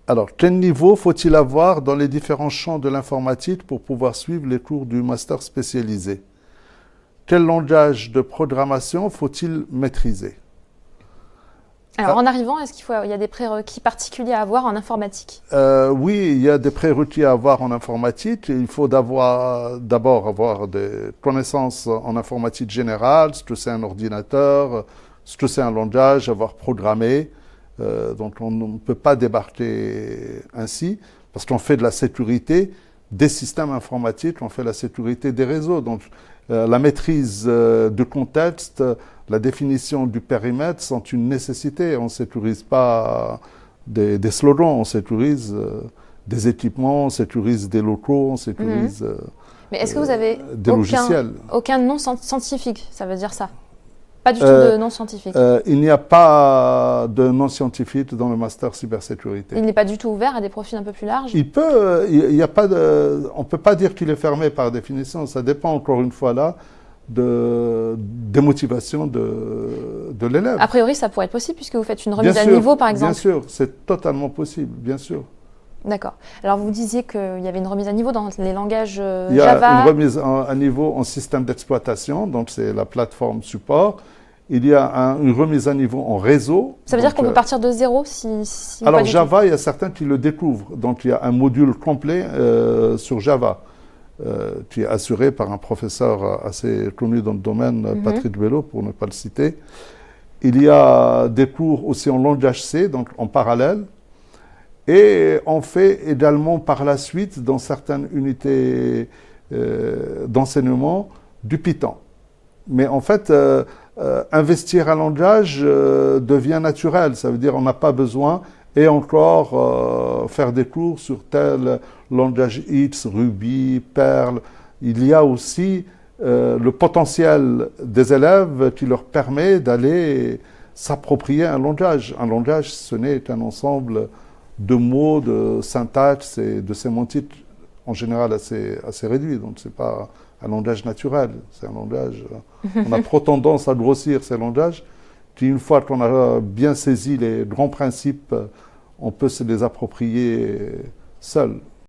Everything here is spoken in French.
Alors, quel niveau faut-il avoir dans les différents champs de l'informatique pour pouvoir suivre les cours du master spécialisé? Quel langage de programmation faut-il maîtriser? Alors, Ah, en arrivant, il y a des prérequis particuliers à avoir en informatique? oui, il y a des prérequis à avoir en informatique. Il faut d'abord avoir des connaissances en informatique générale, ce que c'est un ordinateur, ce que c'est un langage, avoir programmé. Donc on ne peut pas débarquer ainsi, parce qu'on fait de la sécurité des systèmes informatiques, on fait la sécurité des réseaux. Donc la maîtrise du contexte, la définition du périmètre sont une nécessité. On ne sécurise pas des slogans, on sécurise des équipements, on sécurise des locaux, on Mhm. sécurise Mais est-ce que vous avez des logiciels. aucun nom scientifique? Ça veut dire ça? Pas du tout de nom scientifique. Il n'y a pas de non scientifique dans le master cybersécurité. Il n'est pas du tout ouvert à des profils un peu plus larges? Il y a pas on ne peut pas dire qu'il est fermé par définition. Ça dépend encore une fois là des motivations de l'élève. A priori, ça pourrait être possible puisque vous faites une Bien remise à sûr, niveau, par exemple. bien sûr, c'est totalement possible, bien sûr. D'accord. Alors, vous disiez qu'il y avait une remise à niveau dans les langages Il y a Java. une remise à niveau en système d'exploitation, donc c'est la plateforme support. Il y a une remise à niveau en réseau. Ça veut dire qu'on peut partir de zéro si Alors pas du Java, il y a certains qui le découvrent. Donc il y a un module complet sur Java qui est assuré par un professeur assez connu dans le domaine, tout. Mhm. Patrick Bello, pour ne pas le citer. Il y a des cours aussi en langage C, donc en parallèle. Et on fait également par la suite, dans certaines unités d'enseignement, du Python. Mais en fait, investir un langage devient naturel. Ça veut dire qu'on n'a pas besoin et encore faire des cours sur tel langage X, Ruby, Perl. Il y a aussi le potentiel des élèves qui leur permet d'aller s'approprier un langage. Un langage, ce n'est qu'un ensemble de mots, de syntaxe et de sémantique en général assez réduit. Donc ce n'est pas un langage naturel, c'est un langage... on a trop tendance à grossir ces langages, qui une fois qu'on a bien saisi les grands principes, on peut se les approprier seul.